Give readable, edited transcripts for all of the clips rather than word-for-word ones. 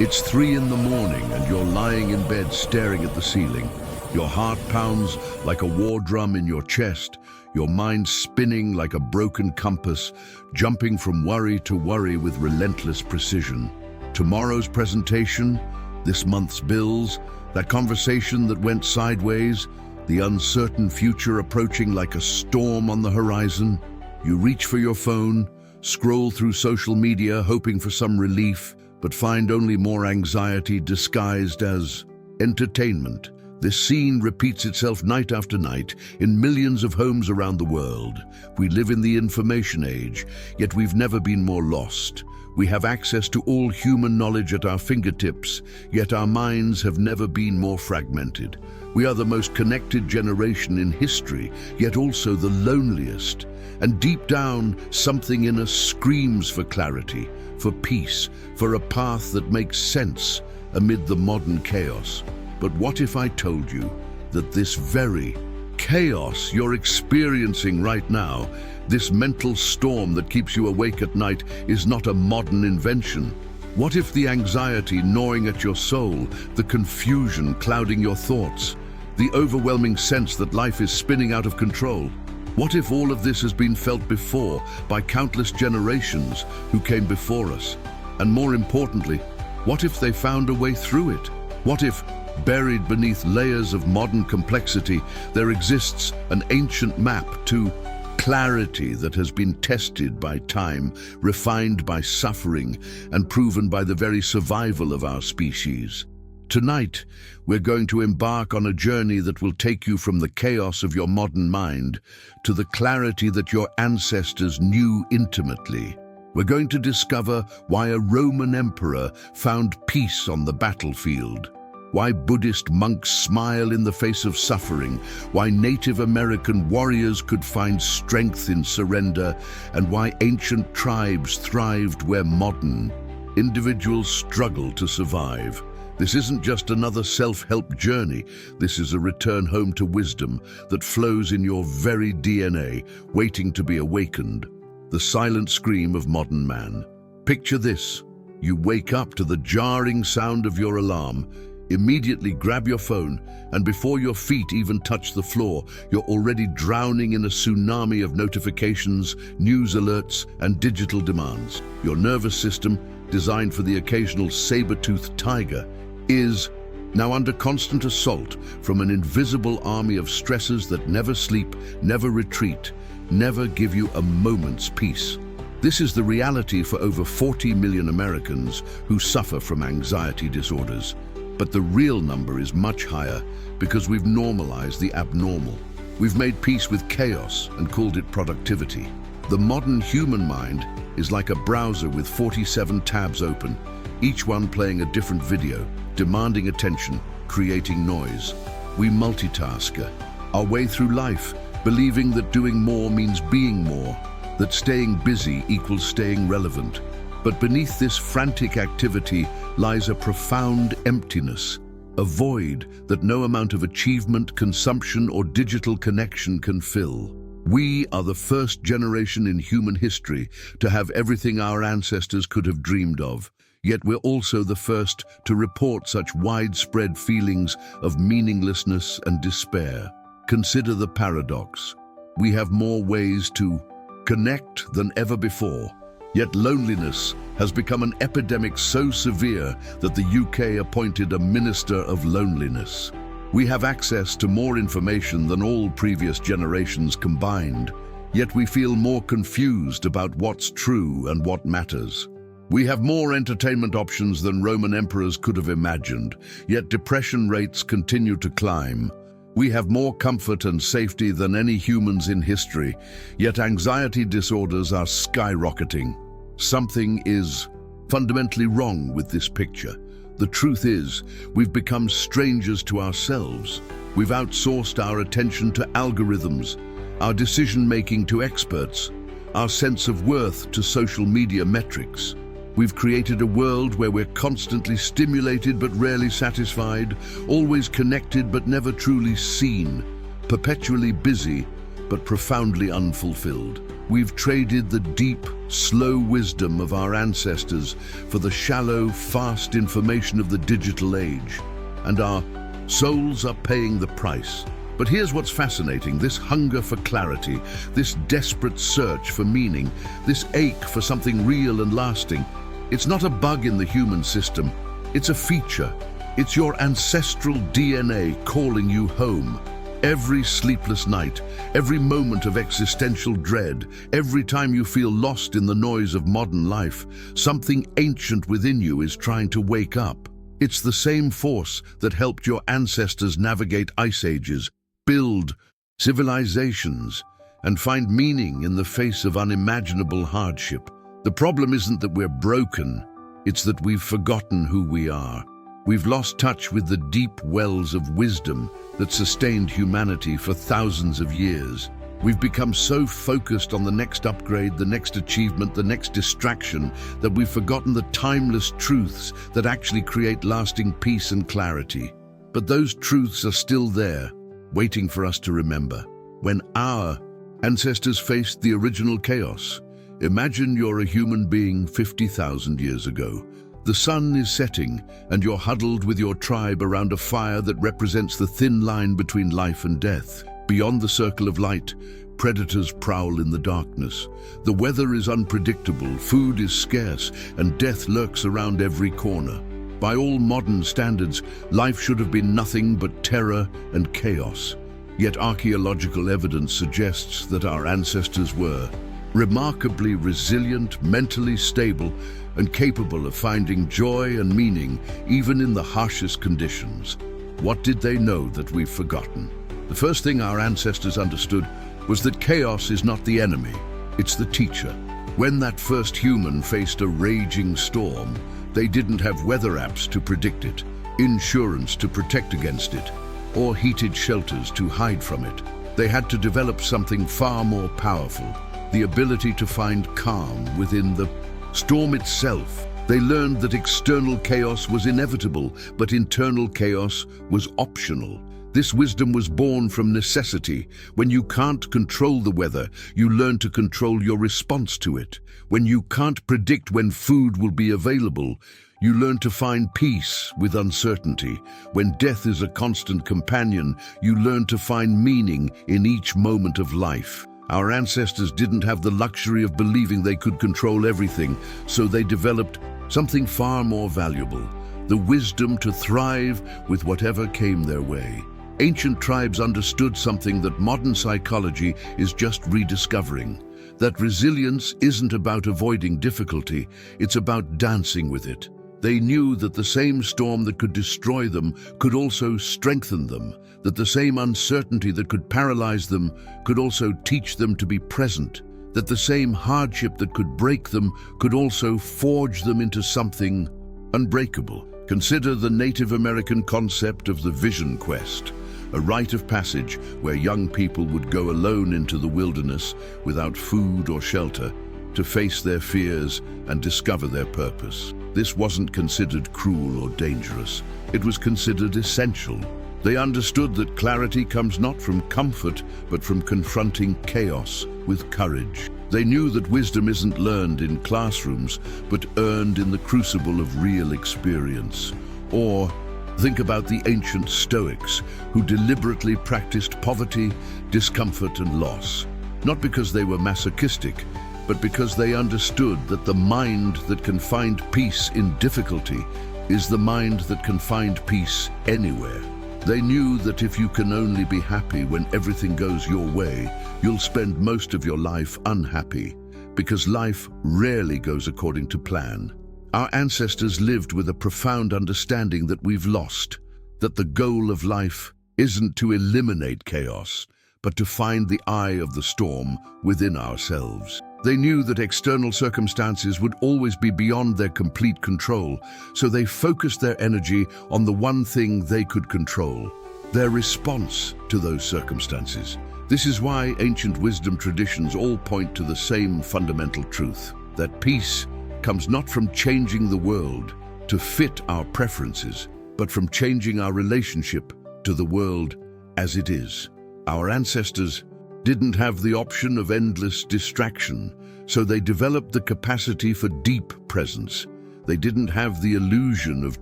It's 3 in the morning and you're lying in bed staring at the ceiling. Your heart pounds like a war drum in your chest, your mind spinning like a broken compass, jumping from worry to worry with relentless precision. Tomorrow's presentation, this month's bills, that conversation that went sideways, the uncertain future approaching like a storm on the horizon. You reach for your phone, scroll through social media hoping for some relief, but find only more anxiety disguised as entertainment. This scene repeats itself night after night in millions of homes around the world. We live in the information age, yet we've never been more lost. We have access to all human knowledge at our fingertips, yet our minds have never been more fragmented. We are the most connected generation in history, yet also the loneliest. And deep down, something in us screams for clarity, for peace, for a path that makes sense amid the modern chaos. But what if I told you that this very chaos you're experiencing right now, this mental storm that keeps you awake at night, is not a modern invention? What if the anxiety gnawing at your soul, the confusion clouding your thoughts, the overwhelming sense that life is spinning out of control? What if all of this has been felt before by countless generations who came before us? And more importantly, what if they found a way through it? What if, buried beneath layers of modern complexity, there exists an ancient map to clarity that has been tested by time, refined by suffering, and proven by the very survival of our species? Tonight, we're going to embark on a journey that will take you from the chaos of your modern mind to the clarity that your ancestors knew intimately. We're going to discover why a Roman emperor found peace on the battlefield, why Buddhist monks smile in the face of suffering, why Native American warriors could find strength in surrender, and why ancient tribes thrived where modern individuals struggle to survive. This isn't just another self-help journey. This is a return home to wisdom that flows in your very DNA, waiting to be awakened. The silent scream of modern man. Picture this. You wake up to the jarring sound of your alarm, immediately grab your phone, and before your feet even touch the floor, you're already drowning in a tsunami of notifications, news alerts, and digital demands. Your nervous system, designed for the occasional saber-toothed tiger, is now under constant assault from an invisible army of stressors that never sleep, never retreat, never give you a moment's peace. This is the reality for over 40 million Americans who suffer from anxiety disorders. But the real number is much higher because we've normalized the abnormal. We've made peace with chaos and called it productivity. The modern human mind is like a browser with 47 tabs open, each one playing a different video, demanding attention, creating noise. We multitask our way through life, believing that doing more means being more, that staying busy equals staying relevant. But beneath this frantic activity lies a profound emptiness, a void that no amount of achievement, consumption, or digital connection can fill. We are the first generation in human history to have everything our ancestors could have dreamed of. Yet we're also the first to report such widespread feelings of meaninglessness and despair. Consider the paradox. We have more ways to connect than ever before, yet loneliness has become an epidemic so severe that the UK appointed a Minister of Loneliness. We have access to more information than all previous generations combined, yet we feel more confused about what's true and what matters. We have more entertainment options than Roman emperors could have imagined, yet depression rates continue to climb. We have more comfort and safety than any humans in history, yet anxiety disorders are skyrocketing. Something is fundamentally wrong with this picture. The truth is, we've become strangers to ourselves. We've outsourced our attention to algorithms, our decision-making to experts, our sense of worth to social media metrics. We've created a world where we're constantly stimulated but rarely satisfied, always connected but never truly seen, perpetually busy but profoundly unfulfilled. We've traded the deep, slow wisdom of our ancestors for the shallow, fast information of the digital age. And our souls are paying the price. But here's what's fascinating: this hunger for clarity, this desperate search for meaning, this ache for something real and lasting. It's not a bug in the human system, it's a feature. It's your ancestral DNA calling you home. Every sleepless night, every moment of existential dread, every time you feel lost in the noise of modern life, something ancient within you is trying to wake up. It's the same force that helped your ancestors navigate ice ages, build civilizations, and find meaning in the face of unimaginable hardship. The problem isn't that we're broken, it's that we've forgotten who we are. We've lost touch with the deep wells of wisdom that sustained humanity for thousands of years. We've become so focused on the next upgrade, the next achievement, the next distraction, that we've forgotten the timeless truths that actually create lasting peace and clarity. But those truths are still there, waiting for us to remember. When our ancestors faced the original chaos, imagine you're a human being 50,000 years ago. The sun is setting, and you're huddled with your tribe around a fire that represents the thin line between life and death. Beyond the circle of light, predators prowl in the darkness. The weather is unpredictable, food is scarce, and death lurks around every corner. By all modern standards, life should have been nothing but terror and chaos. Yet archaeological evidence suggests that our ancestors were remarkably resilient, mentally stable, and capable of finding joy and meaning even in the harshest conditions. What did they know that we've forgotten? The first thing our ancestors understood was that chaos is not the enemy, it's the teacher. When that first human faced a raging storm, they didn't have weather apps to predict it, insurance to protect against it, or heated shelters to hide from it. They had to develop something far more powerful: the ability to find calm within the storm itself. They learned that external chaos was inevitable, but internal chaos was optional. This wisdom was born from necessity. When you can't control the weather, you learn to control your response to it. When you can't predict when food will be available, you learn to find peace with uncertainty. When death is a constant companion, you learn to find meaning in each moment of life. Our ancestors didn't have the luxury of believing they could control everything, so they developed something far more valuable: the wisdom to thrive with whatever came their way. Ancient tribes understood something that modern psychology is just rediscovering: that resilience isn't about avoiding difficulty, it's about dancing with it. They knew that the same storm that could destroy them could also strengthen them, that the same uncertainty that could paralyze them could also teach them to be present, that the same hardship that could break them could also forge them into something unbreakable. Consider the Native American concept of the vision quest, a rite of passage where young people would go alone into the wilderness without food or shelter to face their fears and discover their purpose. This wasn't considered cruel or dangerous. It was considered essential. They understood that clarity comes not from comfort, but from confronting chaos with courage. They knew that wisdom isn't learned in classrooms, but earned in the crucible of real experience. Or think about the ancient Stoics, who deliberately practiced poverty, discomfort, and loss. Not because they were masochistic, but because they understood that the mind that can find peace in difficulty is the mind that can find peace anywhere. They knew that if you can only be happy when everything goes your way, you'll spend most of your life unhappy, because life rarely goes according to plan. Our ancestors lived with a profound understanding that we've lost, that the goal of life isn't to eliminate chaos, but to find the eye of the storm within ourselves. They knew that external circumstances would always be beyond their complete control, so they focused their energy on the one thing they could control: their response to those circumstances. This is why ancient wisdom traditions all point to the same fundamental truth: that peace comes not from changing the world to fit our preferences, but from changing our relationship to the world as it is. Our ancestors didn't have the option of endless distraction, so they developed the capacity for deep presence. They didn't have the illusion of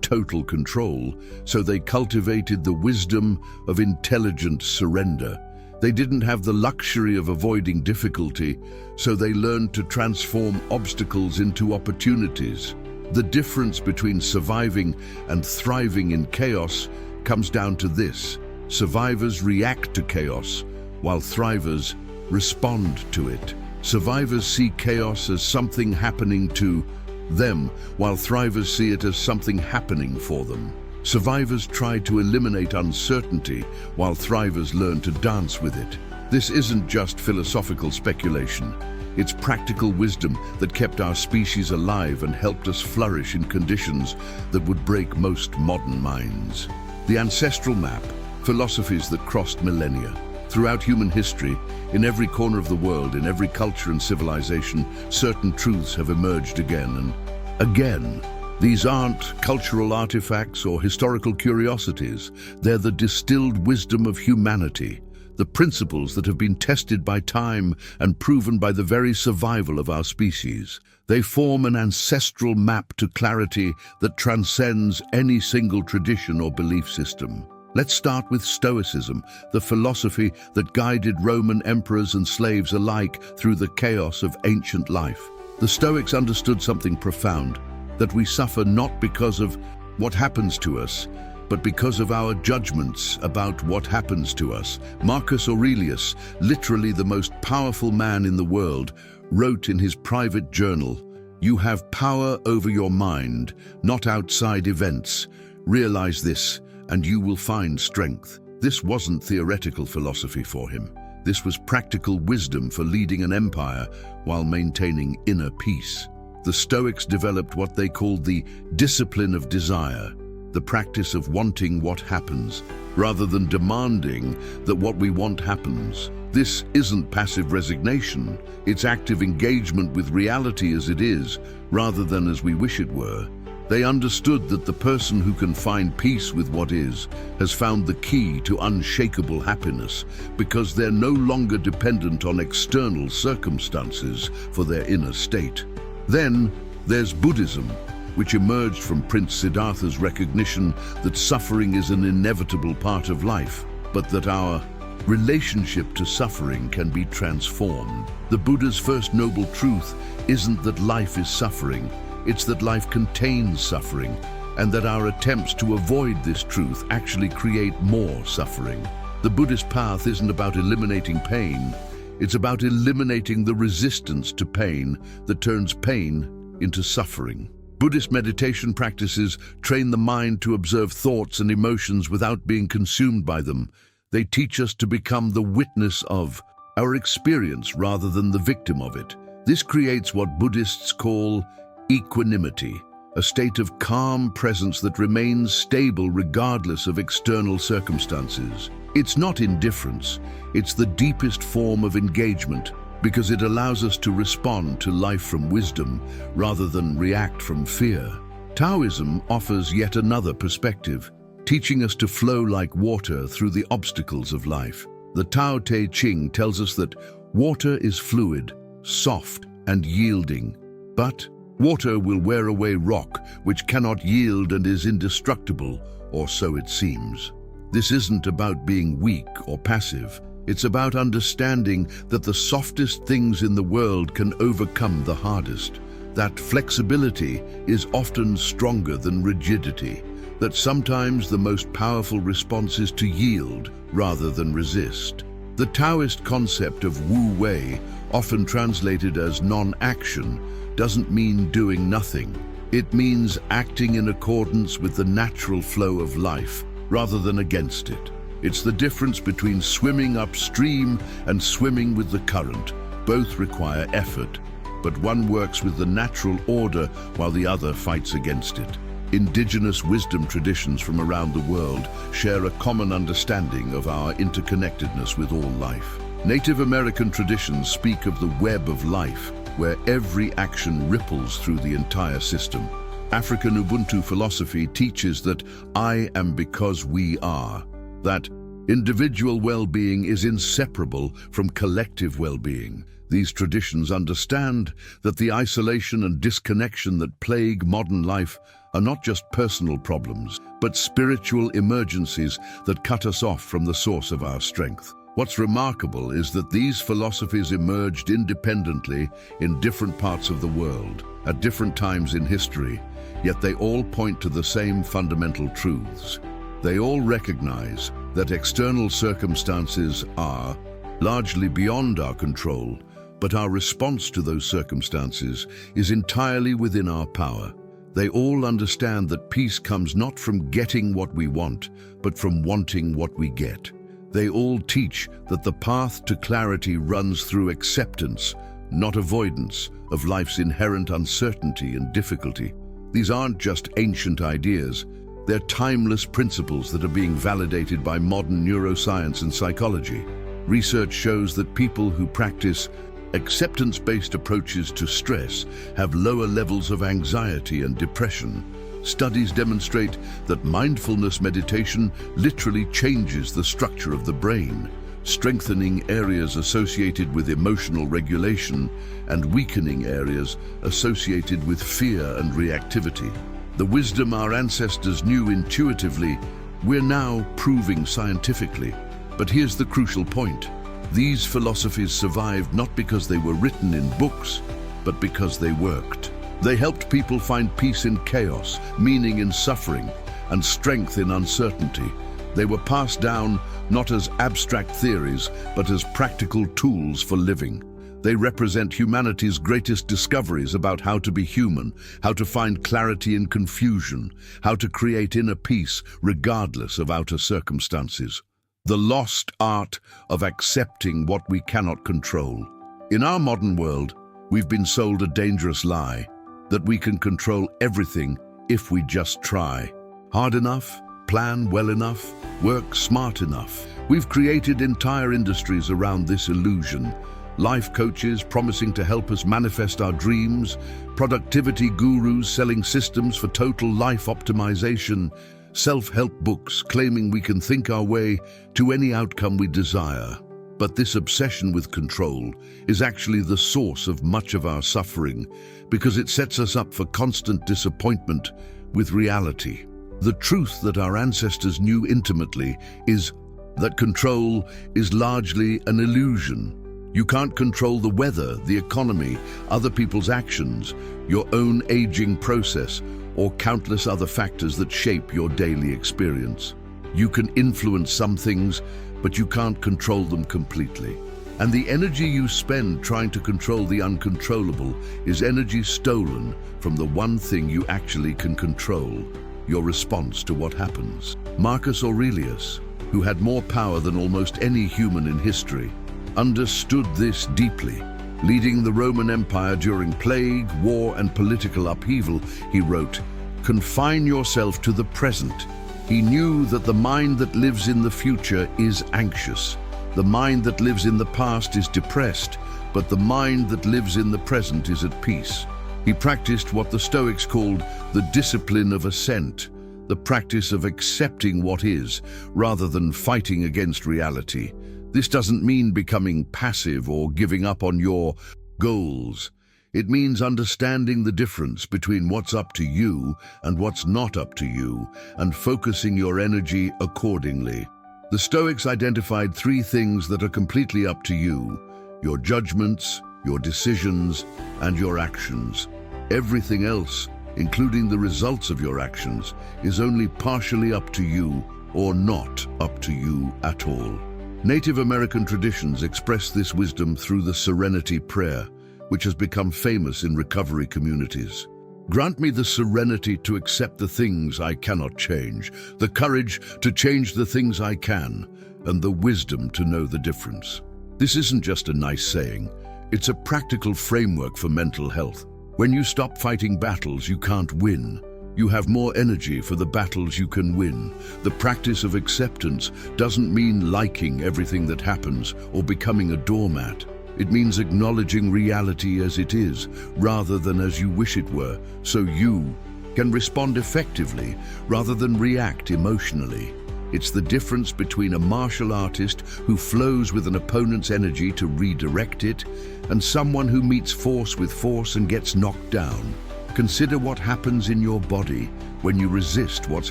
total control, so they cultivated the wisdom of intelligent surrender. They didn't have the luxury of avoiding difficulty, so they learned to transform obstacles into opportunities. The difference between surviving and thriving in chaos comes down to this: survivors react to chaos, while thrivers respond to it. Survivors see chaos as something happening to them, while thrivers see it as something happening for them. Survivors try to eliminate uncertainty, while thrivers learn to dance with it. This isn't just philosophical speculation. It's practical wisdom that kept our species alive and helped us flourish in conditions that would break most modern minds. The ancestral map, philosophies that crossed millennia. Throughout human history, in every corner of the world, in every culture and civilization, certain truths have emerged again and again. These aren't cultural artifacts or historical curiosities. They're the distilled wisdom of humanity, the principles that have been tested by time and proven by the very survival of our species. They form an ancestral map to clarity that transcends any single tradition or belief system. Let's start with Stoicism, the philosophy that guided Roman emperors and slaves alike through the chaos of ancient life. The Stoics understood something profound, that we suffer not because of what happens to us, but because of our judgments about what happens to us. Marcus Aurelius, literally the most powerful man in the world, wrote in his private journal, "You have power over your mind, not outside events. Realize this, and you will find strength." This wasn't theoretical philosophy for him. This was practical wisdom for leading an empire while maintaining inner peace. The Stoics developed what they called the discipline of desire, the practice of wanting what happens, rather than demanding that what we want happens. This isn't passive resignation, it's active engagement with reality as it is, rather than as we wish it were. They understood that the person who can find peace with what is has found the key to unshakable happiness, because they're no longer dependent on external circumstances for their inner state. Then there's Buddhism, which emerged from Prince Siddhartha's recognition that suffering is an inevitable part of life, but that our relationship to suffering can be transformed. The Buddha's first noble truth isn't that life is suffering, it's that life contains suffering, and that our attempts to avoid this truth actually create more suffering. The Buddhist path isn't about eliminating pain, it's about eliminating the resistance to pain that turns pain into suffering. Buddhist meditation practices train the mind to observe thoughts and emotions without being consumed by them. They teach us to become the witness of our experience rather than the victim of it. This creates what Buddhists call equanimity, a state of calm presence that remains stable regardless of external circumstances. It's not indifference, it's the deepest form of engagement, because it allows us to respond to life from wisdom rather than react from fear. Taoism offers yet another perspective, teaching us to flow like water through the obstacles of life. The Tao Te Ching tells us that water is fluid, soft, and yielding, but water will wear away rock, which cannot yield and is indestructible, or so it seems. This isn't about being weak or passive. It's about understanding that the softest things in the world can overcome the hardest, that flexibility is often stronger than rigidity, that sometimes the most powerful response is to yield rather than resist. The Taoist concept of Wu Wei, often translated as non-action, doesn't mean doing nothing. It means acting in accordance with the natural flow of life, rather than against it. It's the difference between swimming upstream and swimming with the current. Both require effort, but one works with the natural order while the other fights against it. Indigenous wisdom traditions from around the world share a common understanding of our interconnectedness with all life. Native American traditions speak of the web of life, where every action ripples through the entire system. African Ubuntu philosophy teaches that I am because we are, that Individual well-being is inseparable from collective well-being. These traditions understand that the isolation and disconnection that plague modern life are not just personal problems, but spiritual emergencies that cut us off from the source of our strength. What's remarkable is that these philosophies emerged independently in different parts of the world, at different times in history, yet they all point to the same fundamental truths. They all recognize that external circumstances are largely beyond our control, but our response to those circumstances is entirely within our power. They all understand that peace comes not from getting what we want, but from wanting what we get. They all teach that the path to clarity runs through acceptance, not avoidance, of life's inherent uncertainty and difficulty. These aren't just ancient ideas. They're timeless principles that are being validated by modern neuroscience and psychology. Research shows that people who practice acceptance-based approaches to stress have lower levels of anxiety and depression. Studies demonstrate that mindfulness meditation literally changes the structure of the brain, strengthening areas associated with emotional regulation and weakening areas associated with fear and reactivity. The wisdom our ancestors knew intuitively, we're now proving scientifically. But here's the crucial point. These philosophies survived not because they were written in books, but because they worked. They helped people find peace in chaos, meaning in suffering, and strength in uncertainty. They were passed down not as abstract theories, but as practical tools for living. They represent humanity's greatest discoveries about how to be human, how to find clarity in confusion, how to create inner peace regardless of outer circumstances. The lost art of accepting what we cannot control. In our modern world, we've been sold a dangerous lie, that we can control everything if we just try. Hard enough, plan well enough, work smart enough. We've created entire industries around this illusion. Life coaches promising to help us manifest our dreams, productivity gurus selling systems for total life optimization, self-help books claiming we can think our way to any outcome we desire. But this obsession with control is actually the source of much of our suffering, because it sets us up for constant disappointment with reality. The truth that our ancestors knew intimately is that control is largely an illusion. You can't control the weather, the economy, other people's actions, your own aging process, or countless other factors that shape your daily experience. You can influence some things, but you can't control them completely. And the energy you spend trying to control the uncontrollable is energy stolen from the one thing you actually can control, your response to what happens. Marcus Aurelius, who had more power than almost any human in history, understood this deeply. Leading the Roman Empire during plague, war, and political upheaval, he wrote, "Confine yourself to the present." He knew that the mind that lives in the future is anxious. The mind that lives in the past is depressed, but the mind that lives in the present is at peace. He practiced what the Stoics called the discipline of assent, the practice of accepting what is, rather than fighting against reality. This doesn't mean becoming passive or giving up on your goals. It means understanding the difference between what's up to you and what's not up to you, and focusing your energy accordingly. The Stoics identified 3 things that are completely up to you: your judgments, your decisions, and your actions. Everything else, including the results of your actions, is only partially up to you or not up to you at all. Native American traditions express this wisdom through the Serenity Prayer, which has become famous in recovery communities. Grant me the serenity to accept the things I cannot change, the courage to change the things I can, and the wisdom to know the difference. This isn't just a nice saying, it's a practical framework for mental health. When you stop fighting battles you can't win, you have more energy for the battles you can win. The practice of acceptance doesn't mean liking everything that happens or becoming a doormat. It means acknowledging reality as it is, rather than as you wish it were, so you can respond effectively rather than react emotionally. It's the difference between a martial artist who flows with an opponent's energy to redirect it and someone who meets force with force and gets knocked down. Consider what happens in your body when you resist what's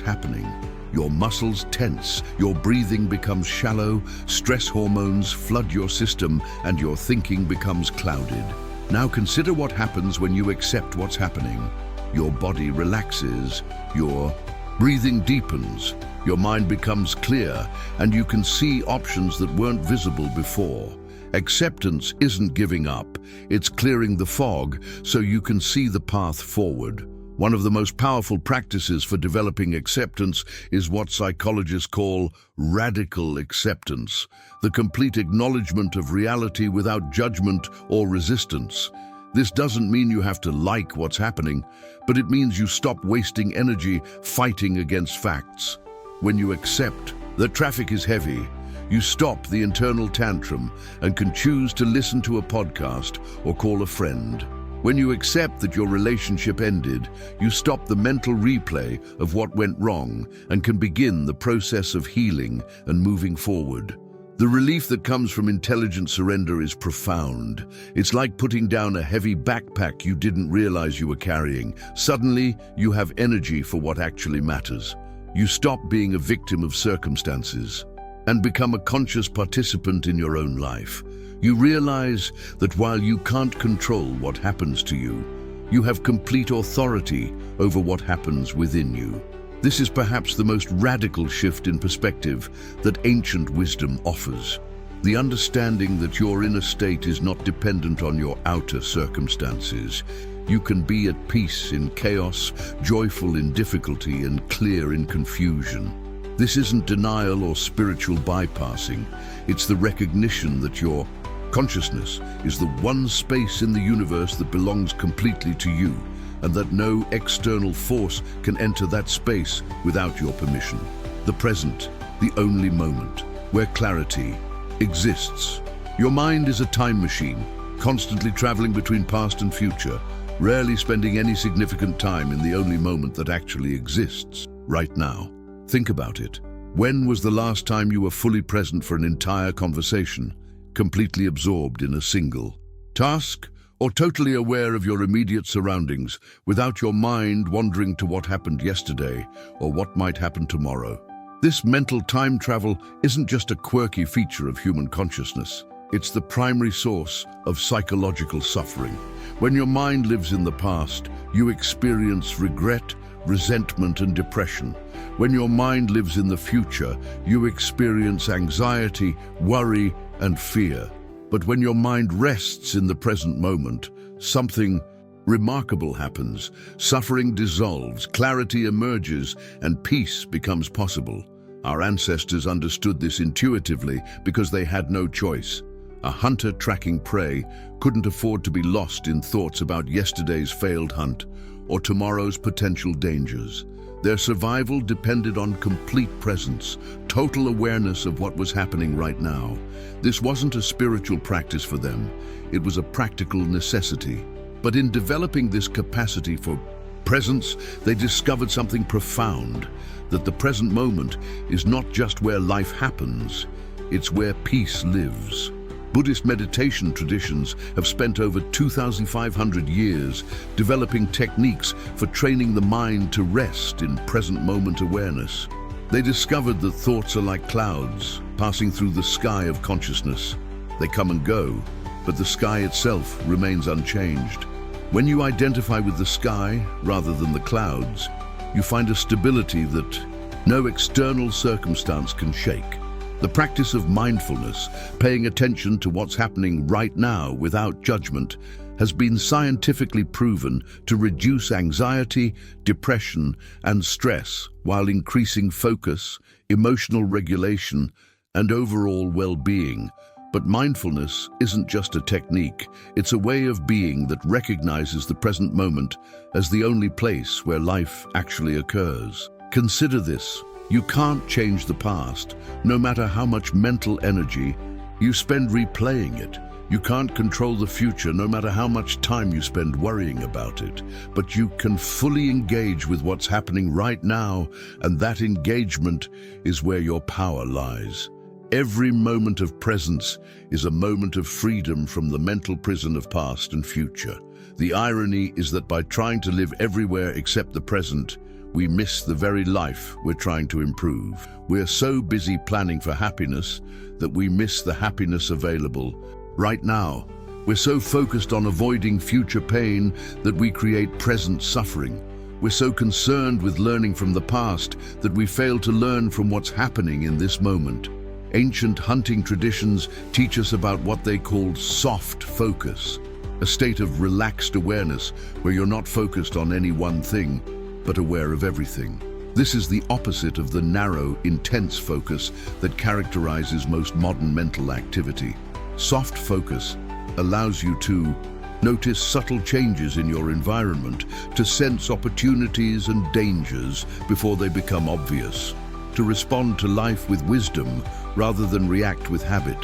happening. Your muscles tense, your breathing becomes shallow, stress hormones flood your system, and your thinking becomes clouded. Now consider what happens when you accept what's happening. Your body relaxes, your breathing deepens, your mind becomes clear, and you can see options that weren't visible before. Acceptance isn't giving up, it's clearing the fog so you can see the path forward. One of the most powerful practices for developing acceptance is what psychologists call radical acceptance, the complete acknowledgement of reality without judgment or resistance. This doesn't mean you have to like what's happening, but it means you stop wasting energy fighting against facts. When you accept that traffic is heavy, you stop the internal tantrum and can choose to listen to a podcast or call a friend. When you accept that your relationship ended, you stop the mental replay of what went wrong and can begin the process of healing and moving forward. The relief that comes from intelligent surrender is profound. It's like putting down a heavy backpack you didn't realize you were carrying. Suddenly, you have energy for what actually matters. You stop being a victim of circumstances and become a conscious participant in your own life. You realize that while you can't control what happens to you, you have complete authority over what happens within you. This is perhaps the most radical shift in perspective that ancient wisdom offers. The understanding that your inner state is not dependent on your outer circumstances. You can be at peace in chaos, joyful in difficulty, and clear in confusion. This isn't denial or spiritual bypassing. It's the recognition that your consciousness is the one space in the universe that belongs completely to you, and that no external force can enter that space without your permission. The present, the only moment, where clarity exists. Your mind is a time machine, constantly traveling between past and future, rarely spending any significant time in the only moment that actually exists, right now. Think about it. When was the last time you were fully present for an entire conversation, completely absorbed in a single task, or totally aware of your immediate surroundings, without your mind wandering to what happened yesterday or what might happen tomorrow? This mental time travel isn't just a quirky feature of human consciousness. It's the primary source of psychological suffering. When your mind lives in the past, you experience regret, resentment, and depression. When your mind lives in the future, you experience anxiety, worry, and fear. But when your mind rests in the present moment, something remarkable happens. Suffering dissolves, clarity emerges, and peace becomes possible. Our ancestors understood this intuitively because they had no choice. A hunter tracking prey couldn't afford to be lost in thoughts about yesterday's failed hunt or tomorrow's potential dangers. Their survival depended on complete presence, total awareness of what was happening right now. This wasn't a spiritual practice for them, it was a practical necessity. But in developing this capacity for presence, they discovered something profound, that the present moment is not just where life happens, it's where peace lives. Buddhist meditation traditions have spent over 2,500 years developing techniques for training the mind to rest in present moment awareness. They discovered that thoughts are like clouds passing through the sky of consciousness. They come and go, but the sky itself remains unchanged. When you identify with the sky rather than the clouds, you find a stability that no external circumstance can shake. The practice of mindfulness, paying attention to what's happening right now without judgment, has been scientifically proven to reduce anxiety, depression, and stress while increasing focus, emotional regulation, and overall well-being. But mindfulness isn't just a technique, it's a way of being that recognizes the present moment as the only place where life actually occurs. Consider this. You can't change the past, no matter how much mental energy you spend replaying it. You can't control the future no matter how much time you spend worrying about it, but you can fully engage with what's happening right now, and that engagement is where your power lies. Every moment of presence is a moment of freedom from the mental prison of past and future. The irony is that by trying to live everywhere except the present, we miss the very life we're trying to improve. We're so busy planning for happiness that we miss the happiness available right now. We're so focused on avoiding future pain that we create present suffering. We're so concerned with learning from the past that we fail to learn from what's happening in this moment. Ancient hunting traditions teach us about what they called soft focus, a state of relaxed awareness where you're not focused on any one thing, but aware of everything. This is the opposite of the narrow, intense focus that characterizes most modern mental activity. Soft focus allows you to notice subtle changes in your environment, to sense opportunities and dangers before they become obvious, to respond to life with wisdom rather than react with habit.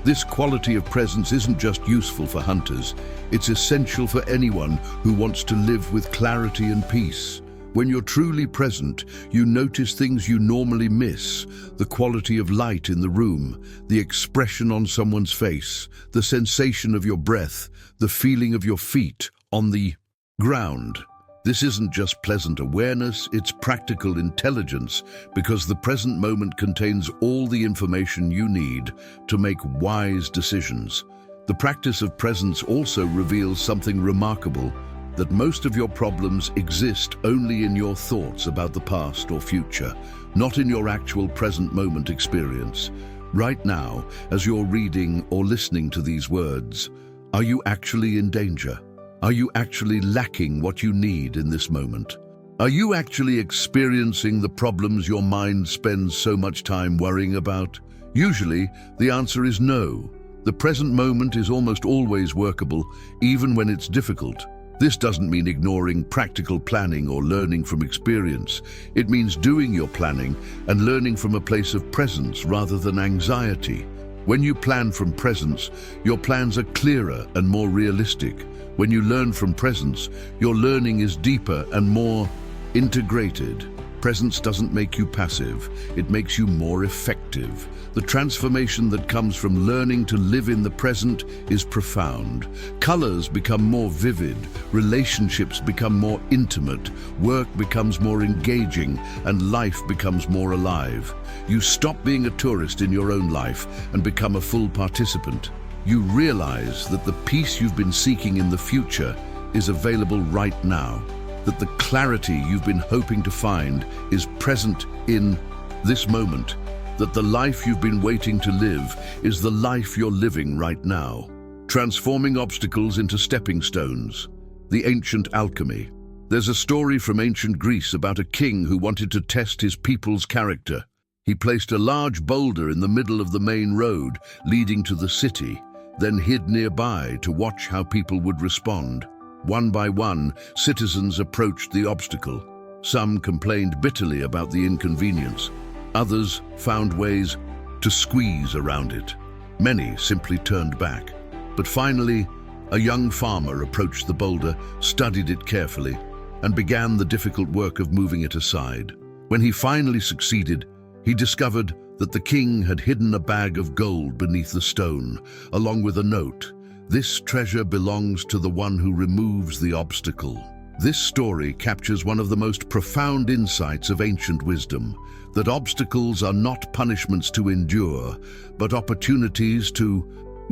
This quality of presence isn't just useful for hunters, it's essential for anyone who wants to live with clarity and peace. When you're truly present, you notice things you normally miss: the quality of light in the room, the expression on someone's face, the sensation of your breath, the feeling of your feet on the ground. This isn't just pleasant awareness, it's practical intelligence, because the present moment contains all the information you need to make wise decisions. The practice of presence also reveals something remarkable: that most of your problems exist only in your thoughts about the past or future, not in your actual present moment experience. Right now, as you're reading or listening to these words, are you actually in danger? Are you actually lacking what you need in this moment? Are you actually experiencing the problems your mind spends so much time worrying about? Usually, the answer is no. The present moment is almost always workable, even when it's difficult. This doesn't mean ignoring practical planning or learning from experience. It means doing your planning and learning from a place of presence rather than anxiety. When you plan from presence, your plans are clearer and more realistic. When you learn from presence, your learning is deeper and more integrated. Presence doesn't make you passive, it makes you more effective. The transformation that comes from learning to live in the present is profound. Colors become more vivid, relationships become more intimate, work becomes more engaging, and life becomes more alive. You stop being a tourist in your own life and become a full participant. You realize that the peace you've been seeking in the future is available right now, that the clarity you've been hoping to find is present in this moment, that the life you've been waiting to live is the life you're living right now. Transforming obstacles into stepping stones. The ancient alchemy. There's a story from ancient Greece about a king who wanted to test his people's character. He placed a large boulder in the middle of the main road leading to the city, then hid nearby to watch how people would respond. One by one, citizens approached the obstacle. Some complained bitterly about the inconvenience. Others found ways to squeeze around it. Many simply turned back. But finally, a young farmer approached the boulder, studied it carefully, and began the difficult work of moving it aside. When he finally succeeded, he discovered that the king had hidden a bag of gold beneath the stone, along with a note. This treasure belongs to the one who removes the obstacle. This story captures one of the most profound insights of ancient wisdom, that obstacles are not punishments to endure, but opportunities to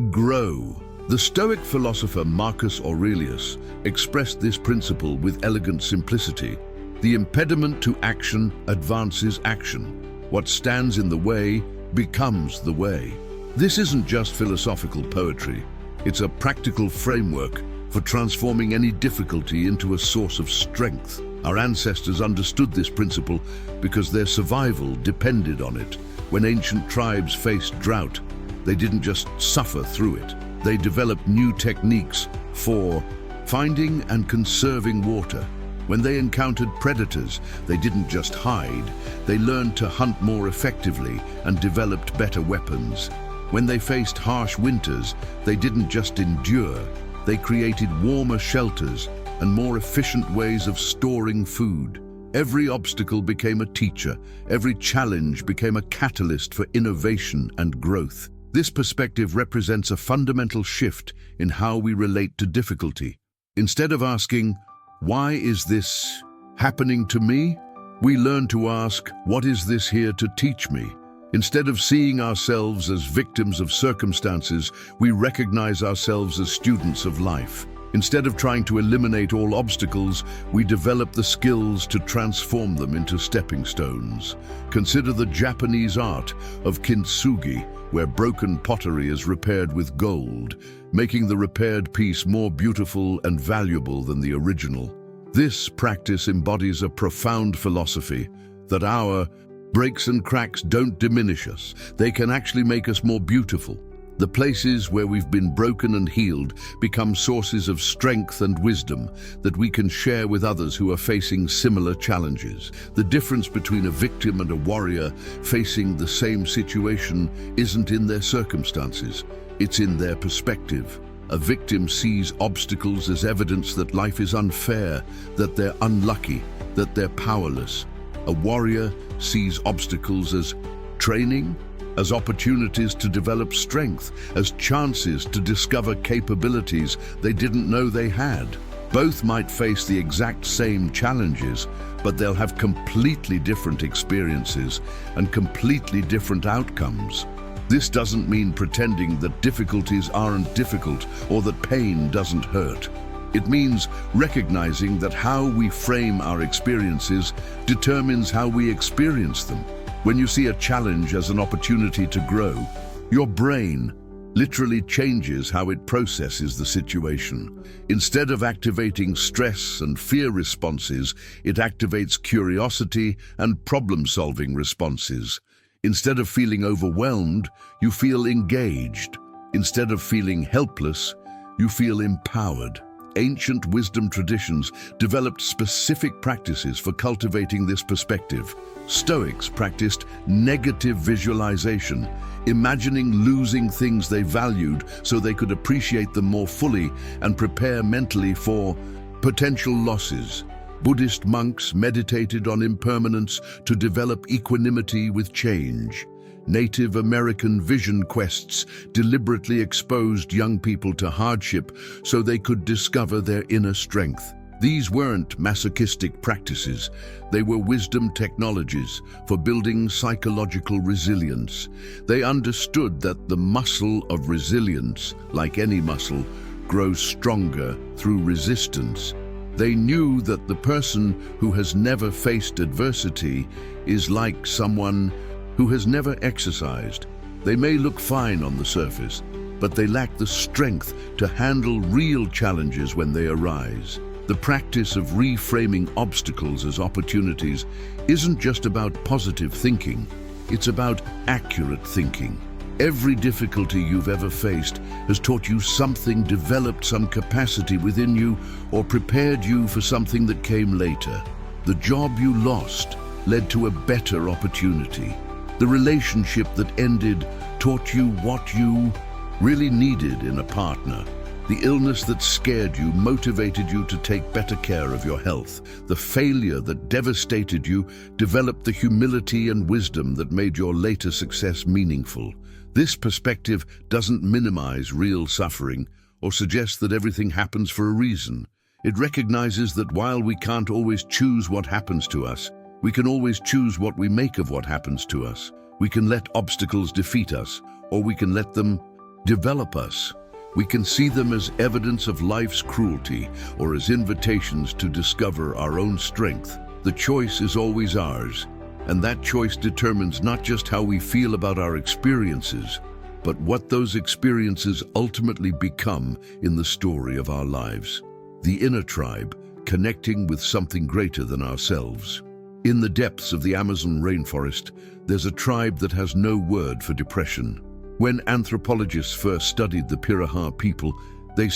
grow. The Stoic philosopher Marcus Aurelius expressed this principle with elegant simplicity. The impediment to action advances action. What stands in the way becomes the way. This isn't just philosophical poetry. It's a practical framework for transforming any difficulty into a source of strength. Our ancestors understood this principle because their survival depended on it. When ancient tribes faced drought, they didn't just suffer through it. They developed new techniques for finding and conserving water. When they encountered predators, they didn't just hide. They learned to hunt more effectively and developed better weapons. When they faced harsh winters, they didn't just endure, they created warmer shelters and more efficient ways of storing food. Every obstacle became a teacher, every challenge became a catalyst for innovation and growth. This perspective represents a fundamental shift in how we relate to difficulty. Instead of asking, "Why is this happening to me?" we learn to ask, "What is this here to teach me?" Instead of seeing ourselves as victims of circumstances, we recognize ourselves as students of life. Instead of trying to eliminate all obstacles, we develop the skills to transform them into stepping stones. Consider the Japanese art of kintsugi, where broken pottery is repaired with gold, making the repaired piece more beautiful and valuable than the original. This practice embodies a profound philosophy that our breaks and cracks don't diminish us. They can actually make us more beautiful. The places where we've been broken and healed become sources of strength and wisdom that we can share with others who are facing similar challenges. The difference between a victim and a warrior facing the same situation isn't in their circumstances, it's in their perspective. A victim sees obstacles as evidence that life is unfair, that they're unlucky, that they're powerless. A warrior sees obstacles as training, as opportunities to develop strength, as chances to discover capabilities they didn't know they had. Both might face the exact same challenges, but they'll have completely different experiences and completely different outcomes. This doesn't mean pretending that difficulties aren't difficult or that pain doesn't hurt. It means recognizing that how we frame our experiences determines how we experience them. When you see a challenge as an opportunity to grow, your brain literally changes how it processes the situation. Instead of activating stress and fear responses, it activates curiosity and problem-solving responses. Instead of feeling overwhelmed, you feel engaged. Instead of feeling helpless, you feel empowered. Ancient wisdom traditions developed specific practices for cultivating this perspective. Stoics practiced negative visualization, imagining losing things they valued so they could appreciate them more fully and prepare mentally for potential losses. Buddhist monks meditated on impermanence to develop equanimity with change. Native American vision quests deliberately exposed young people to hardship so they could discover their inner strength. These weren't masochistic practices, they were wisdom technologies for building psychological resilience. They understood that the muscle of resilience, like any muscle, grows stronger through resistance. They knew that the person who has never faced adversity is like someone who has never exercised. They may look fine on the surface, but they lack the strength to handle real challenges when they arise. The practice of reframing obstacles as opportunities isn't just about positive thinking, it's about accurate thinking. Every difficulty you've ever faced has taught you something, developed some capacity within you, or prepared you for something that came later. The job you lost led to a better opportunity. The relationship that ended taught you what you really needed in a partner. The illness that scared you motivated you to take better care of your health. The failure that devastated you developed the humility and wisdom that made your later success meaningful. This perspective doesn't minimize real suffering or suggest that everything happens for a reason. It recognizes that while we can't always choose what happens to us, we can always choose what we make of what happens to us. We can let obstacles defeat us, or we can let them develop us. We can see them as evidence of life's cruelty or as invitations to discover our own strength. The choice is always ours, and that choice determines not just how we feel about our experiences, but what those experiences ultimately become in the story of our lives. The inner tribe, connecting with something greater than ourselves. In the depths of the Amazon rainforest, there's a tribe that has no word for depression. When anthropologists first studied the Piraha people, they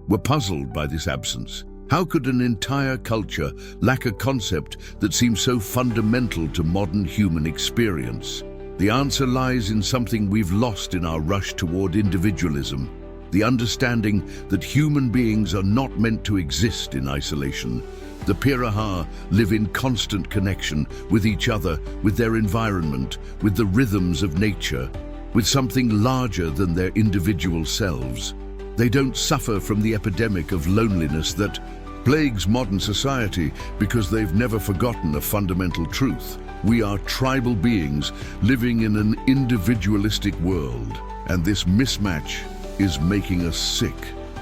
were puzzled by this absence. How could an entire culture lack a concept that seems so fundamental to modern human experience? The answer lies in something we've lost in our rush toward individualism, the understanding that human beings are not meant to exist in isolation. The Piraha live in constant connection with each other, with their environment, with the rhythms of nature, with something larger than their individual selves. They don't suffer from the epidemic of loneliness that plagues modern society because they've never forgotten a fundamental truth. We are tribal beings living in an individualistic world, and this mismatch is making us sick.